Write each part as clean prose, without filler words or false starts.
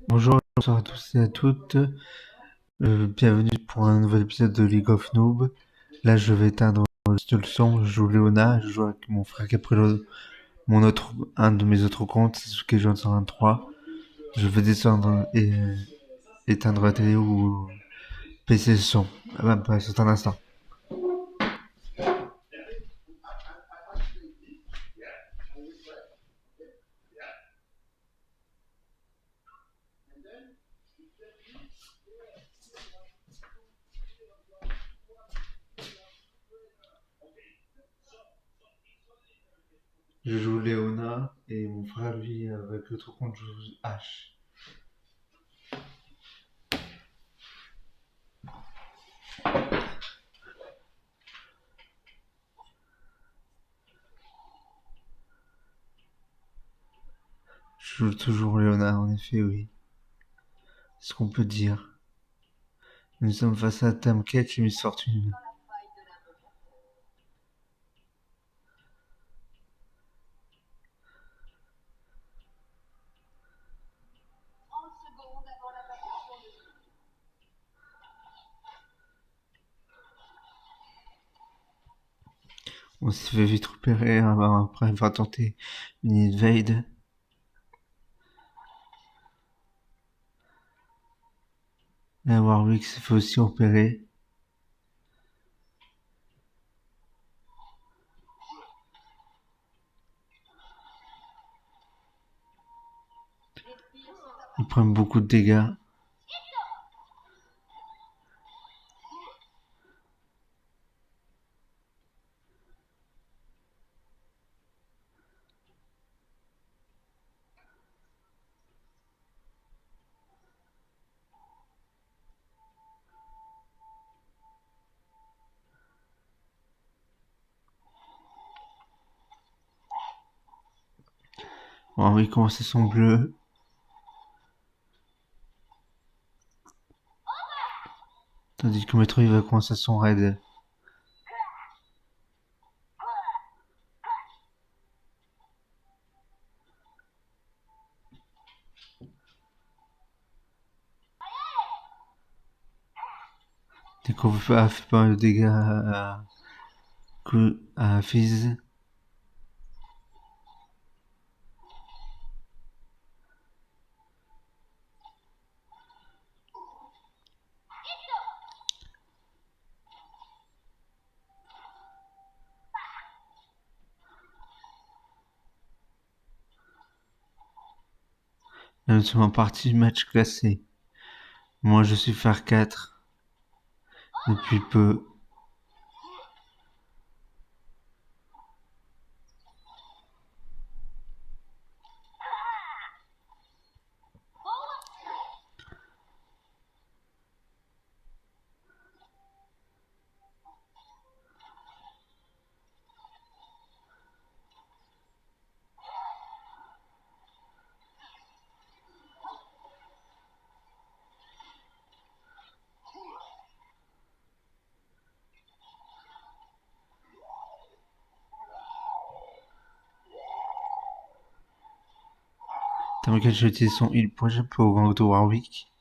Bonjour, bonsoir à tous et à toutes. Bienvenue pour un nouvel épisode de League of Noob. Là, je vais éteindre juste le son. Je joue Léona, je joue avec mon frère qui a pris un de mes autres comptes, Sasuke Joint 123. Je vais descendre et éteindre la télé ou baisser le son. Ah bah, c'est un instant. Je joue Léona et mon frère, lui, avec l'autre compte, joue H. Je joue toujours Léona, en effet, oui. C'est ce qu'on peut dire. Nous sommes face à Tam Ketch et Miss Fortune. On s'est fait vite repérer, après avoir tenté une invade. La Warwick s'est fait aussi repérer. Ils prennent beaucoup de dégâts. Warwick commence à son bleu. Tandis que Metro il va commencer son raid. Dès qu'on a fait pas mal de dégâts à Fizz. Là, nous sommes en partie match classé. Moi je suis faire 4 depuis peu. T'as lequel j'ai utilisé son heal pour échapper au gang de Warwick.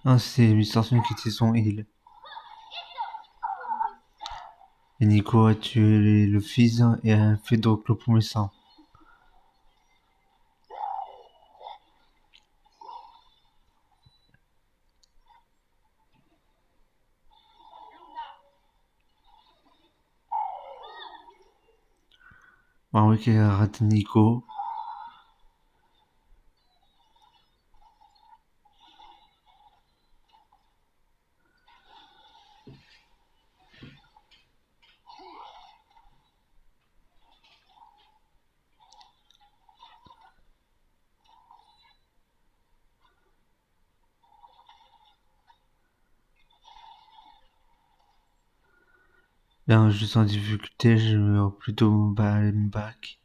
Ah, c'est Miss Fortune qui utilise son heal. Et Nico a tué le fils et a fait donc le premier sang. Warwick a raté Nico. Là, je suis en difficulté, je vais plutôt me back.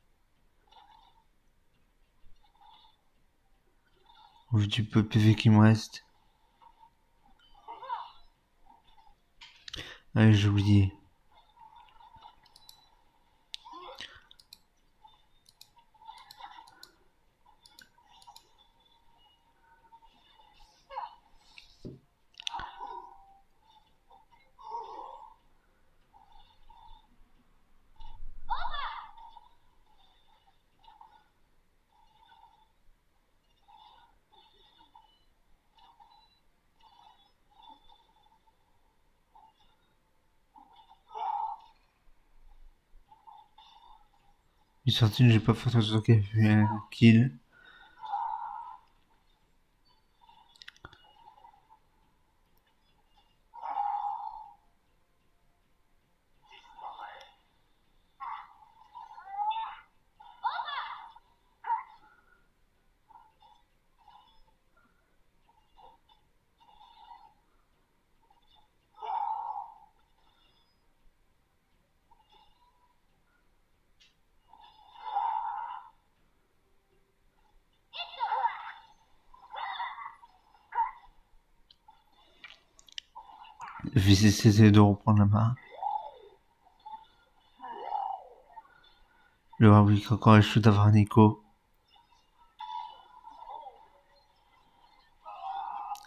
Au vu du peu PV qui me reste. Allez, j'ai oublié. Une sortie, j'ai pas fait attention qu'il y avait eu un kill. Le fils essaie de reprendre la main. Le Warwick encore échoue d'avoir Nico.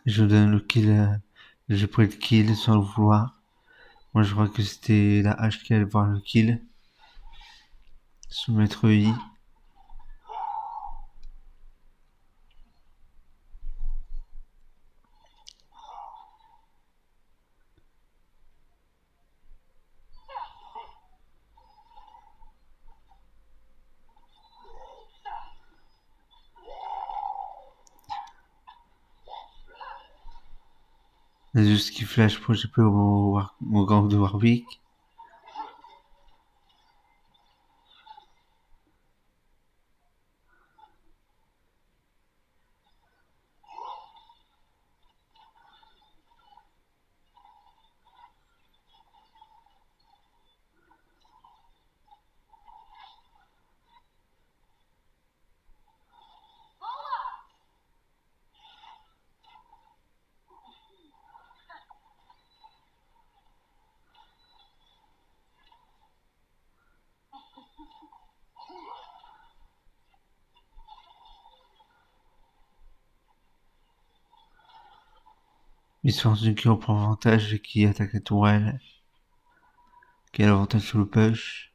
Je donne le kill. J'ai pris le kill sans le vouloir. Moi je crois que c'était la hache qui allait voir le kill. Soumettre I. Juste qui flash pour GP au gang de Warwick. Histoire qui reprend avantage et qui attaque la tourelle. Qui a l'avantage sur le push.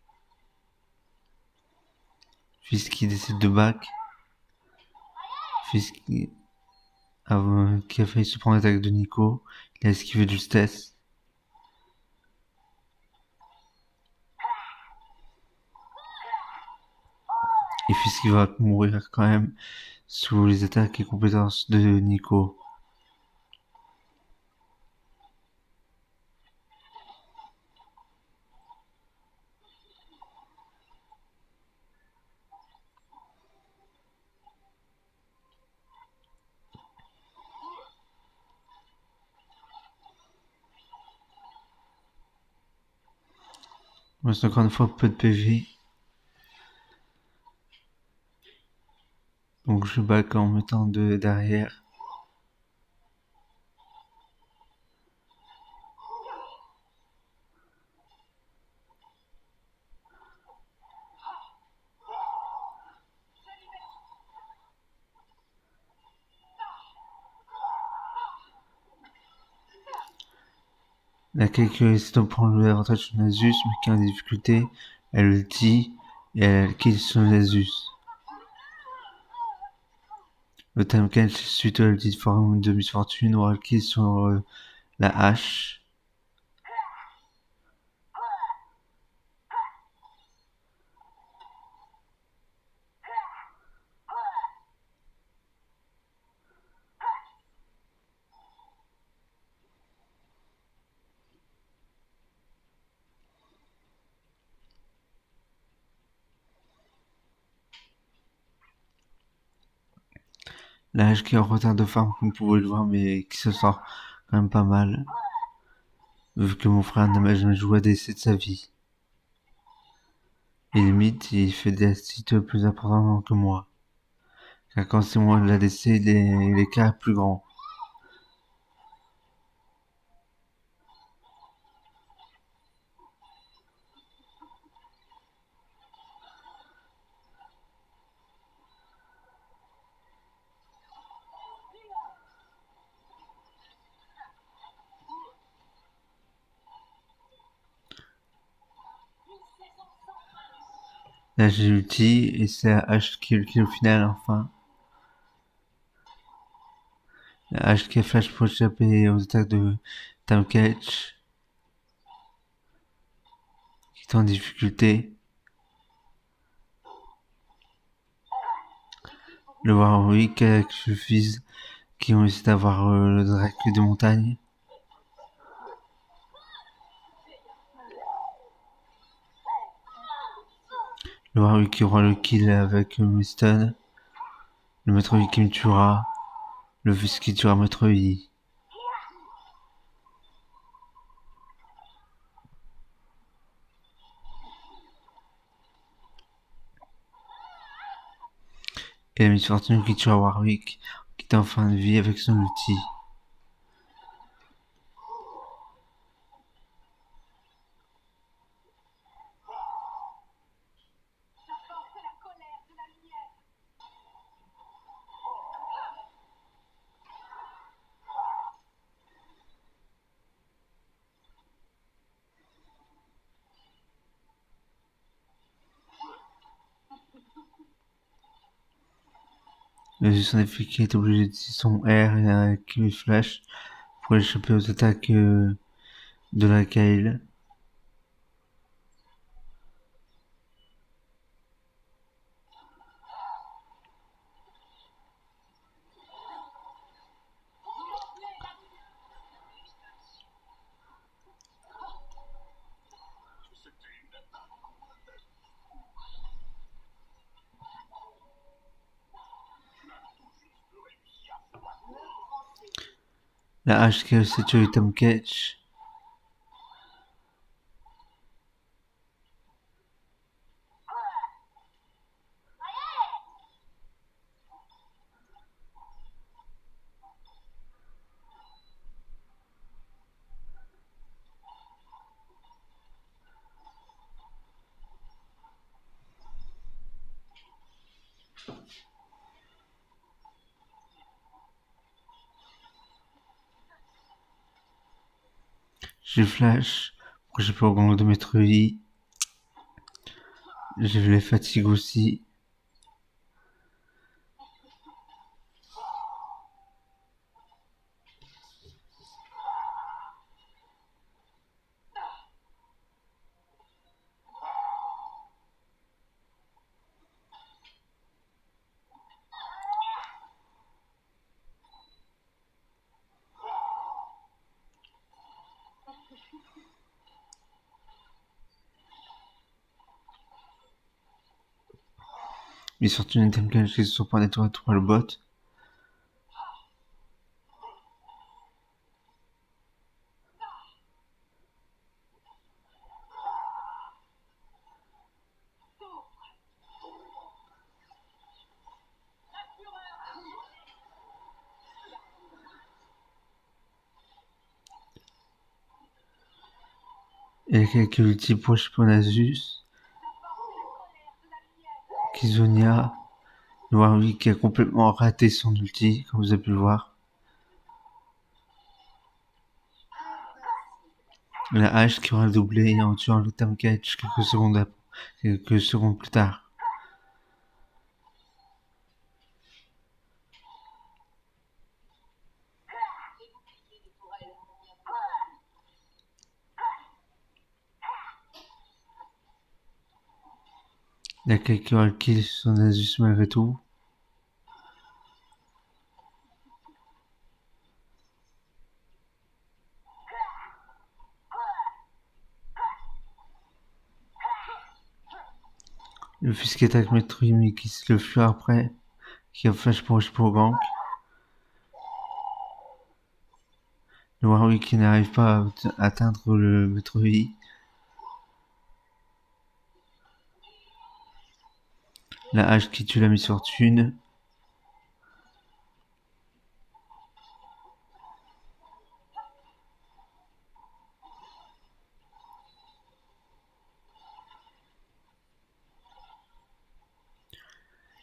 Fils qui décide de back. Fils qui a failli se prendre l'attaque de Nico. Il a esquivé de justesse. Et Fils qui va mourir quand même sous les attaques et compétences de Nico. Il reste encore une fois peu de PV. Donc je back en mettant de derrière. La quelques essaie de prendre l'avantage sur Nasus, mais qui est en difficulté. Elle ulti et elle kill sur Nasus. Le time catch suite à l'ulti de forme de Miss Fortune ou elle kill sur la hache. La hache qui est en retard de farm, comme vous pouvez le voir, mais qui se sort quand même pas mal. Vu que mon frère n'a jamais joué à DC de sa vie. Et limite, il fait des sites plus importants que moi. Car quand c'est moi l'ADC, les cas plus grands. Là j'ai ulti et c'est la hache qui est le kill au final enfin. La hache qui est flash pour échapper aux attaques de Time Catch. Qui est en difficulté. Le Warwick avec le fils qui ont essayé d'avoir le drac des montagnes. Le Warwick qui aura le kill avec Miston. Le maître Yi qui me tuera. Le fils qui tuera maître Yi. Et la Miss Fortune qui tuera Warwick, qui est en fin de vie avec son outil. Son effet qui est obligé d'utiliser son R et avec une flash pour échapper aux attaques de la Kale. La hache qui a aussi tué Tom Catch. J'ai flash pour échapper au gang de maître Yi. J'ai les fatigues aussi. Miss Fortune et Tom Catch qui se sont pas nettoyés tout le bot. Et quelques ulti pour échapper au Nasus. Kizonia. Le Warwick qui a complètement raté son ulti, comme vous avez pu le voir. La hache qui aura doublé en tuant le Tom Catch quelques secondes plus tard. Il y a quelqu'un qui aura le kill sur son Nasus malgré tout. Le fils qui attaque Maître Yi mais qui se le fuit après. Qui a flash pour gank. Le Warwick qui n'arrive pas à atteindre le Maître Yi. La hache qui tue la Miss Fortune.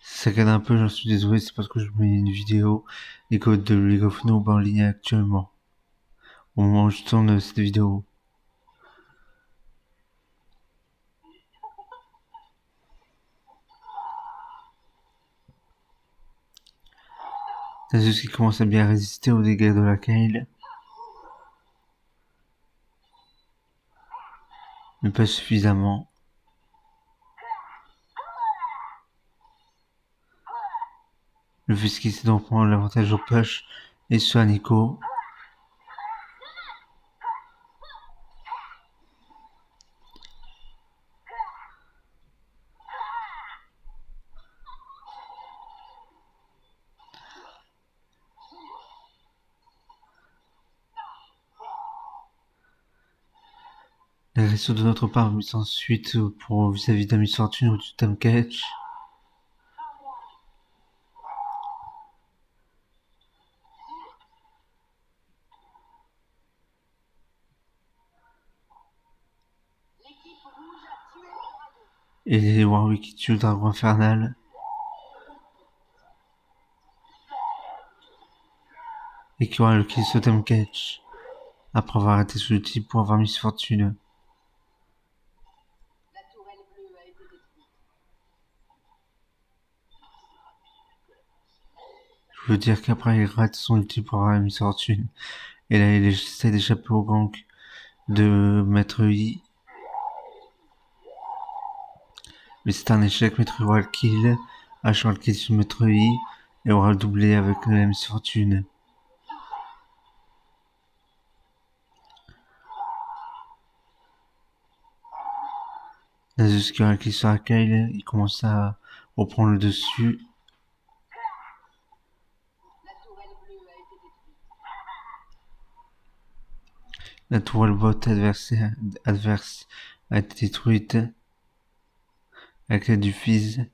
Ça cadre un peu, j'en suis désolé, c'est parce que je mets une vidéo des codes de League of Noob en ligne actuellement. Au moment où je tourne cette vidéo. Nasus qui commence à bien résister aux dégâts de la Kale. Mais pas suffisamment. Le fils qui sait donc prendre l'avantage au push et sur Nico. L'agression de notre part mise ensuite pour vis-à-vis de Miss Fortune ou du Tom Catch. Et les Warwick qui tuent le dragon infernal. Et qui aura le kill sur Tom Catch. Après avoir arrêté ce type pour avoir Miss Fortune. Je veux dire qu'après il rate son ulti pour avoir Miss Fortune. Et là il essaie d'échapper au gank de Maître Yi. Mais c'est un échec, Maître Yi aura le kill. H aura le kill sur Maître Yi. Et aura le doublé avec la Miss Fortune. Nasus qui aura le kill sur Kyle. Il commence à reprendre le dessus. La tourelle bot adverse a été détruite avec l'aide du Fizz.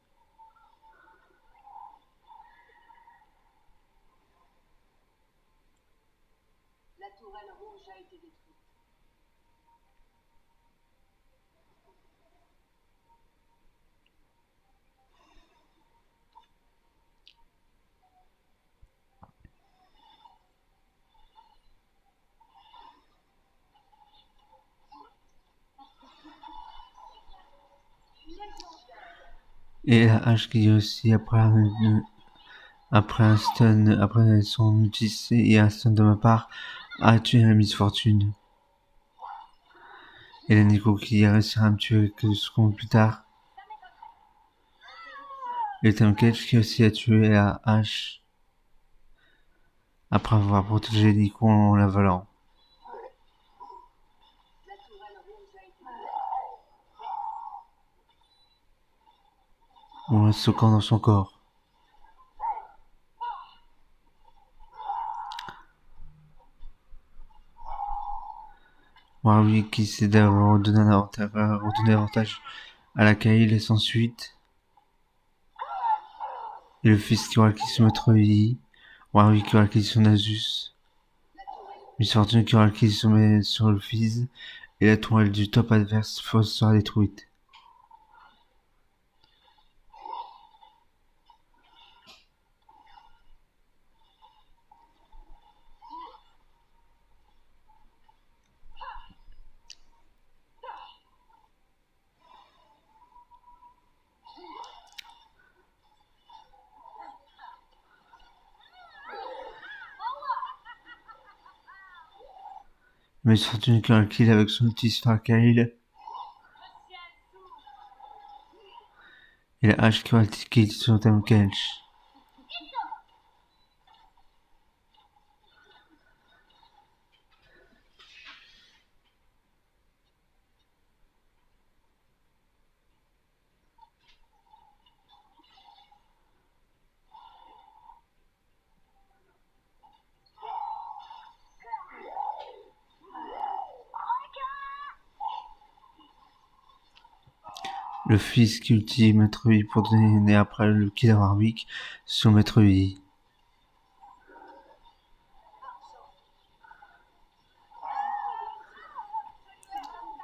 Et la hache qui aussi après un stun, après son ulti et un stun de ma part, a tué la Miss Fortune. Et la Nico qui a réussi à me tuer quelques secondes plus tard. Et Tom Cage qui aussi a tué la hache après avoir protégé Nico en la volant. En la stockant dans son corps. Warwick qui s'est d'avoir redonné avantage à la Kyle et sans suite. Et le fils qui aura le kill sur Maître Yi. Warwick qui aura le kill sur Nasus. Miss Fortune qui aura le kill sur le Fizz. Et la tourelle du top adverse sera détruite. Miss Fortune qui aura le kill avec son ulti sur Kyle. Et la hache qui aura le kill sur Tom Cage. Le fils qui ultime Maître Yi pour donner après le kill à Warwick sur Maître Yi.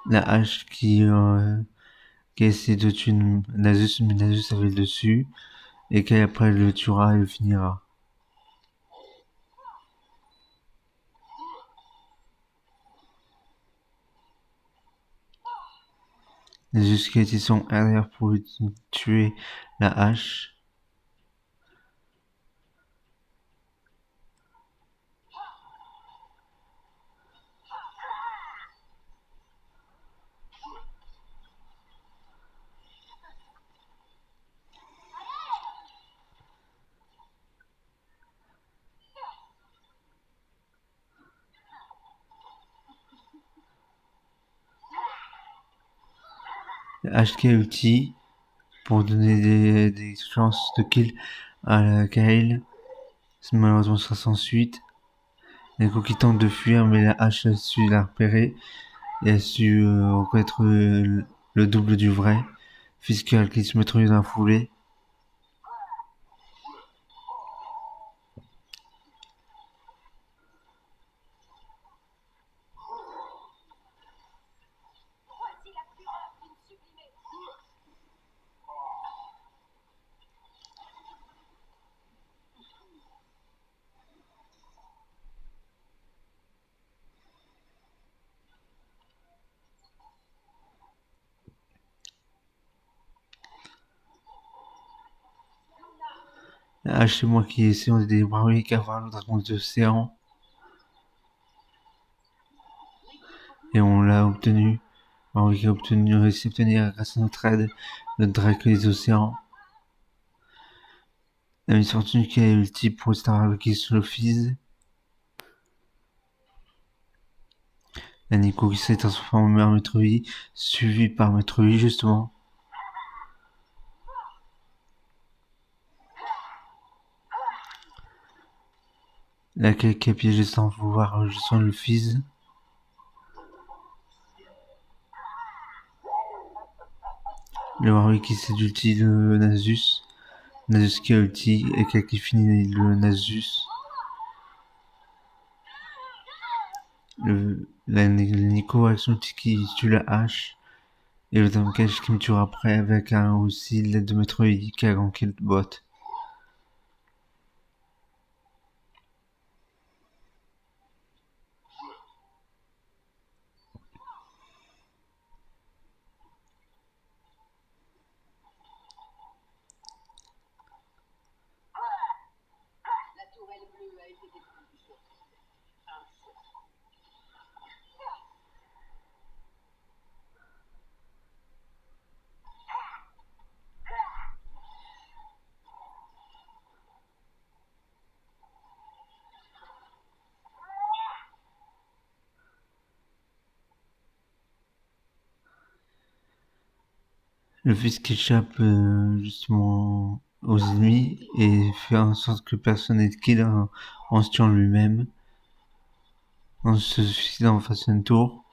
La hache qui a essayé de tuer Nasus, mais Nasus avait le dessus. Et qu'après le tuera et le finira. Nasus qui a été son arrière pour tuer la hache. HK ulti pour donner des chances de kill à la Kayle. Malheureusement, ça sans suite. Neko qui tente de fuir, mais la hache a su la repérer et a su reconnaître le double du vrai. Fiskal qui se met dans la foulée. La hache, c'est moi qui essayons d'aider Warwick à voir le dragon de l'océan. Et on l'a obtenu. Warwick a réussi à obtenir grâce à notre aide le dragon des océans. La Miss Fortune qui a ulti pour Star qui sur le Fizz. La Nico qui s'est transformée en Maître Yi, suivi par Maître Yi justement. La qui a piégé sans vouloir justement le Fizz. Le Warwick qui s'est ulti le Nasus. Nasus qui a ulti et qui finit le Nasus. La Nico avec son ulti qui tue la hache. Et le Tamkesh qui me tuera après avec aussi l'aide de Maître Yi qui a ganké le bot. Le fils qui échappe justement aux ennemis et fait en sorte que personne n'ait de kill en se tuant lui-même, en se suicidant en face d'un tour.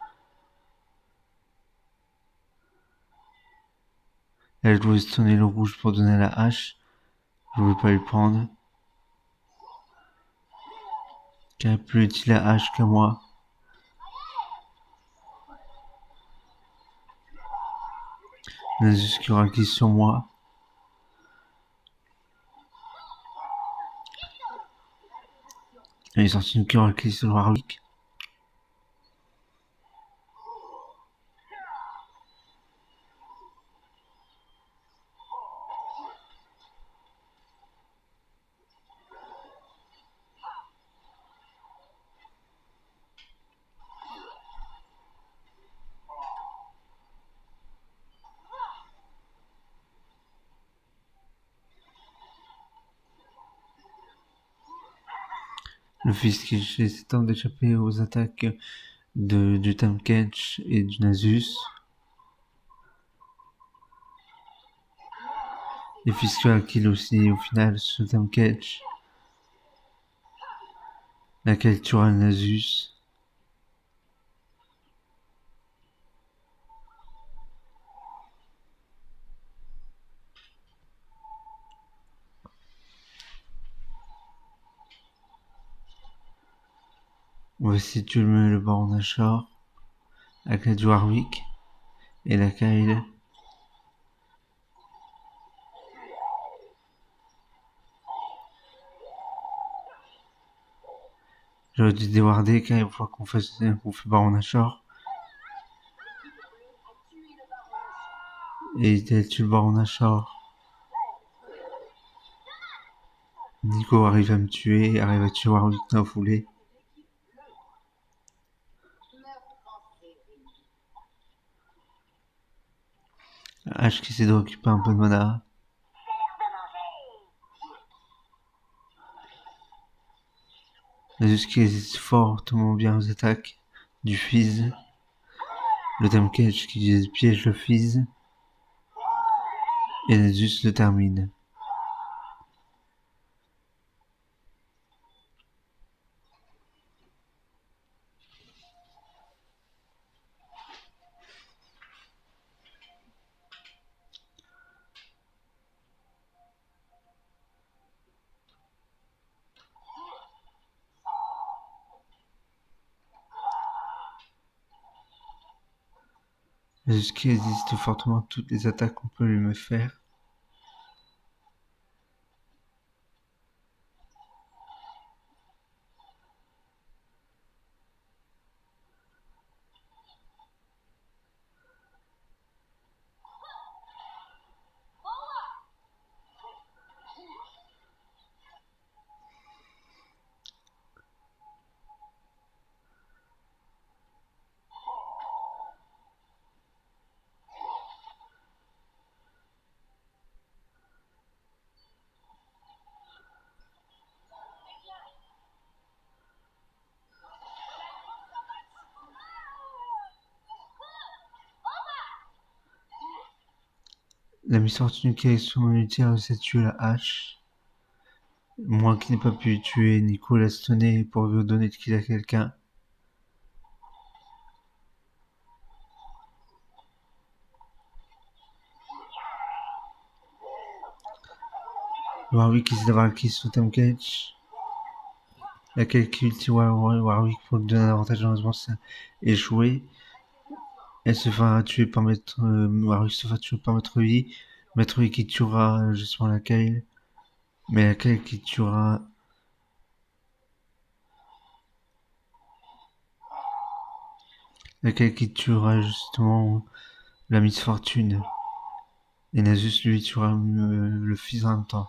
Elle doit se tourner le rouge pour donner la hache. Je ne voulais pas lui prendre. Qui a plus utile la hache qu'à moi. Nasus qui aura glissé sur moi. Il est sorti une cure glisse sur le Warwick. Le fils qui essaie d'échapper aux attaques du Tamkesh et du Nasus. Les fils qui a kill aussi au final ce Tamkesh. Laquelle tuera le Nasus. Voici tu le baron Nashor, la clé du Warwick et la Kayle. J'aurais dû déwarder quand il faut qu'on fait baron Nashor. Et il tue le baron Nashor. Nico arrive à me tuer, arrive à tuer Warwick dans la foulée. H qui essaie de récupérer un peu de mana. Nasus qui résiste fortement bien aux attaques du Fizz. Le Tamkesh qui piège le Fizz. Et Nasus le termine. Nasus qui résiste fortement à toutes les attaques qu'on peut lui me faire. La misfortune qui est sur mon ulti a réussi à tuer la hache. Moi qui n'ai pas pu tuer Nico l'a stunné pour lui donner de kill à quelqu'un. Warwick essaie d'avoir le kill sur Tom Cage. Laquelle qui ulti Warwick pour lui donner un avantage, malheureusement ça a échoué. Elle se fera tuer par Maître Warwick se fera tuer par Maître Yi. Maître Yi qui tuera justement laquelle. Mais laquelle qui tuera. Laquelle qui tuera justement la misfortune. Et Nasus lui tuera le fils en même temps.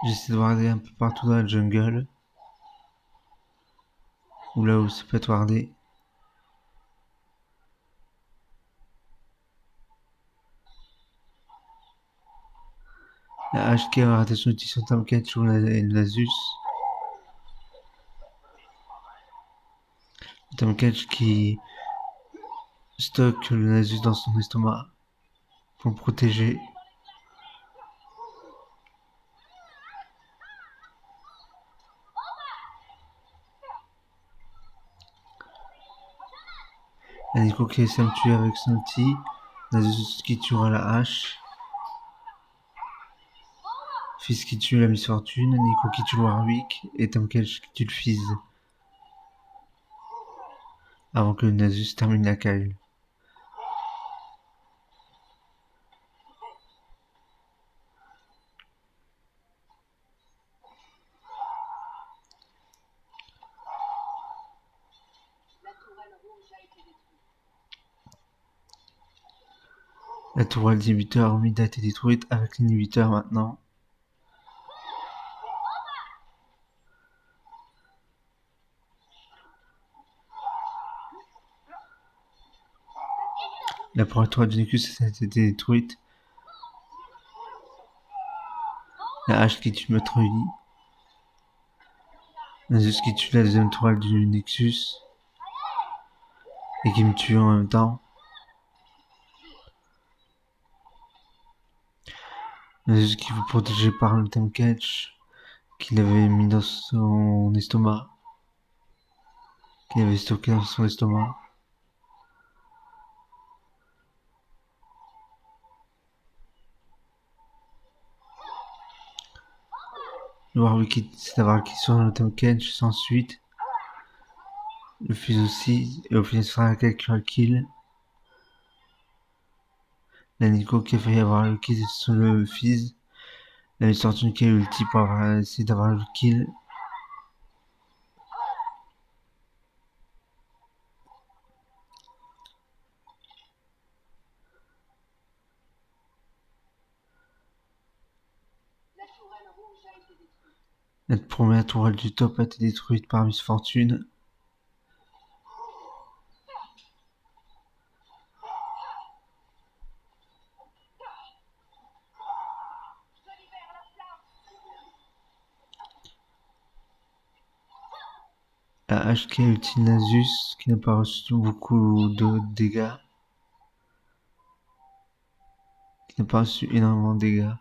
J'essaie de warder un peu partout dans la jungle. Ou là où ça peut être wardé. La hache qui a raté son outil sur Tom Cage sur le Nasus. Tom Cage qui stocke le Nasus dans son estomac pour le protéger. La Nico qui essaie de me tuer avec son outil. Nasus qui tuera la hache. Fils qui tue la misfortune. Nico qui tue le Warwick. Et Tom Cage qui tue le Fizz. Avant que le Nasus termine la cale. La tourelle d'inhibiteur humide a été détruite avec l'inhibiteur maintenant. La première tourelle du Nexus a été détruite. La hache qui tue Maître Yi. Nasus qui tue la deuxième tourelle du Nexus. Et qui me tue en même temps. Nasus qui fut protégé par le Tom Cage. Qu'il avait mis dans son estomac. Qu'il avait stocké dans son estomac. Le Warwick c'est d'avoir le kill sur le Tom Cage sans suite. Le Fizz aussi. Et au final ce sera laquelle qui aura le kill. La Nico qui a failli avoir le kill sur le Fizz. La Miss Fortune qui a ulti pour essayer d'avoir le kill. La première tourelle du top a été détruite par Miss Fortune. La hache qui a ulti Nasus, qui n'a pas reçu beaucoup de dégâts. Qui n'a pas reçu énormément de dégâts.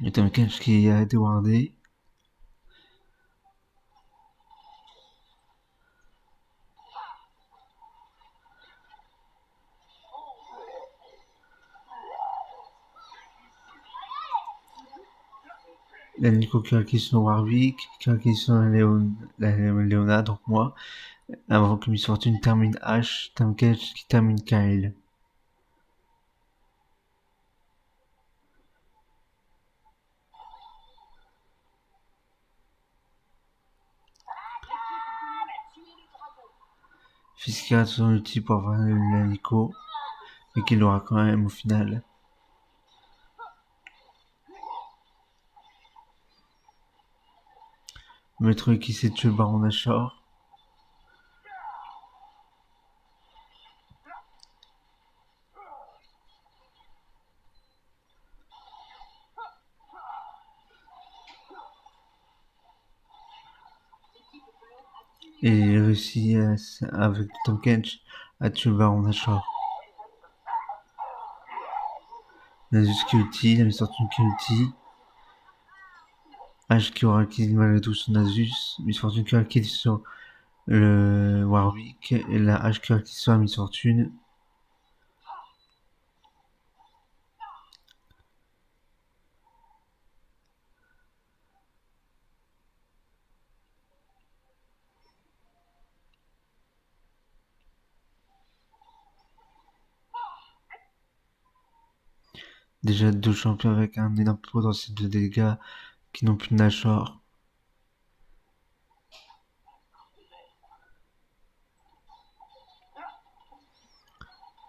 Le Tamkench qui a été wardé. La Nico qui a acquis son Warwick, qui a acquis son Léona, donc moi, avant que Miss Fortune termine H, Tamkench qui termine Kyle. Fils qui a son ulti pour avoir la Nico, mais qui l'aura quand même au final. Maître qui s'est tué le Baron Nashor. Et il réussit avec Tamkench à tuer le Baron Nashor. Nasus qui ulti, la Miss Fortune qui ulti. H qui aura acquis malgré tout son Nasus. Miss Fortune qui aura acquis sur le Warwick. Et la H qui aura acquis sur la Miss Fortune. Déjà deux champions avec un énorme potentiel de dégâts qui n'ont plus de Nashor.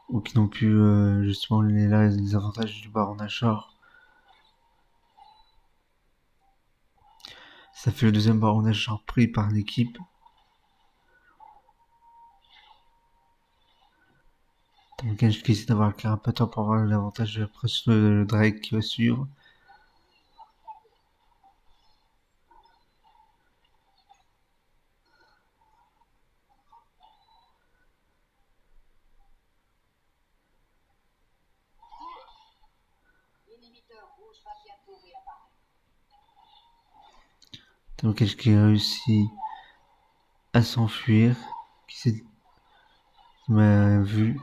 Ou qui n'ont plus justement les avantages du Baron Nashor. Ça fait le deuxième Baron Nashor pris par l'équipe. Tamkench qui essaie d'avoir le Carapator pour avoir l'avantage de le Drake qui va suivre. Tamkench qui réussit à s'enfuir, qui m'a vu.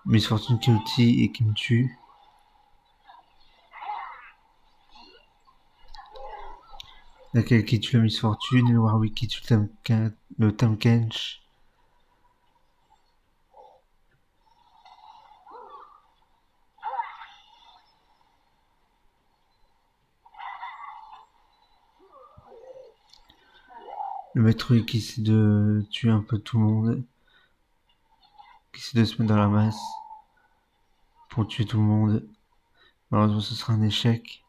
Miss Fortune qui ulti et qui me tue. Laquelle qui tue la Miss Fortune et le Warwick qui tue le Tamkench. Le maître qui essaie de tuer un peu tout le monde. Qui essaie de se mettre dans la masse. Pour tuer tout le monde. Malheureusement ce sera un échec.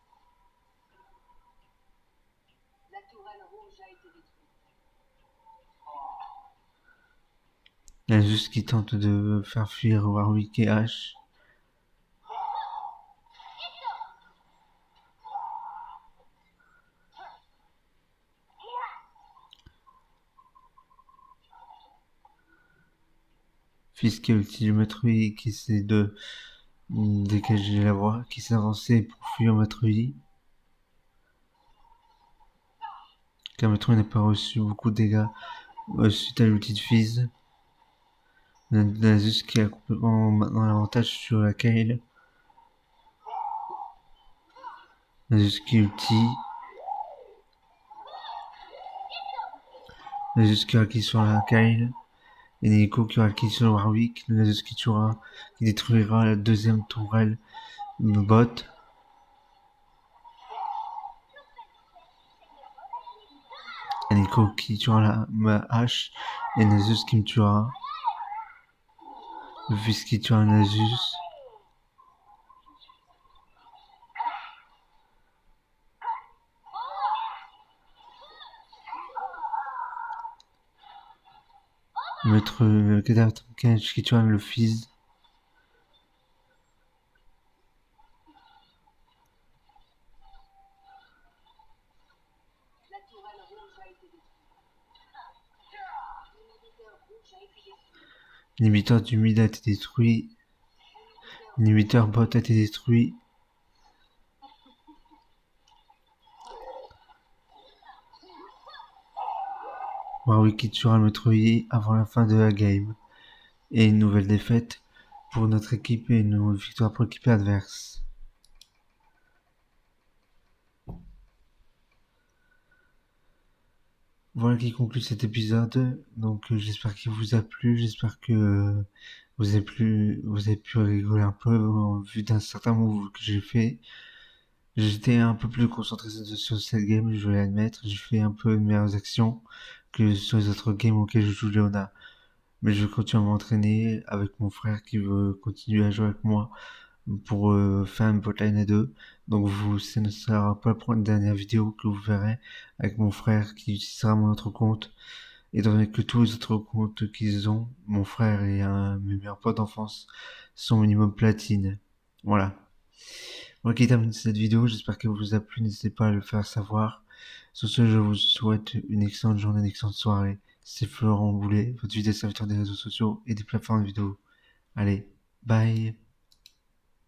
Il y a juste qui tente de faire fuir Warwick et H. Fils qui a ulti le maître qui essaie de dégager la voie, qui s'est avancé pour fuir maître Yi. Kametru n'a pas reçu beaucoup de dégâts suite à l'ulti de Fizz. Nasus qui a complètement maintenant l'avantage sur la Kayle. Nasus qui ulti. Nasus qui aura kill sur la Kayle. Et Nico qui aura le kill sur le Warwick. Nasus qui tuera, qui détruira la deuxième tourelle bot. Et Nico qui tuera ma hache. Et Nasus qui me tuera. Le fils qui tuera Nasus. Mettre le cadavre qui tuera le fils. L'inhibiteur du mid a été détruit. L'inhibiteur bot a été détruit. Warwick qui tuera le Metroid avant la fin de la game. Et une nouvelle défaite pour notre équipe et une nouvelle victoire pour l'équipe adverse. Voilà qui conclut cet épisode. Donc j'espère qu'il vous a plu, j'espère que vous avez pu rigoler un peu en vue d'un certain move que j'ai fait. J'étais un peu plus concentré sur cette game, je vais l'admettre. J'ai fait un peu de meilleures actions que sur les autres games auxquelles je joue Léona. Mais je vais continuer à m'entraîner avec mon frère qui veut continuer à jouer avec moi pour faire une botline à deux. Donc ce ne sera pas la dernière vidéo que vous verrez avec mon frère qui utilisera mon autre compte. Étant donné que tous les autres comptes qu'ils ont, mon frère et mes meilleurs potes d'enfance sont minimum platine. Voilà. Voilà qui termine cette vidéo, j'espère qu'elle vous a plu, n'hésitez pas à le faire savoir. Sur ce, je vous souhaite une excellente journée, une excellente soirée. C'est Florent Boulet, votre vidéo serviteur des réseaux sociaux et des plateformes de vidéo. Allez, bye!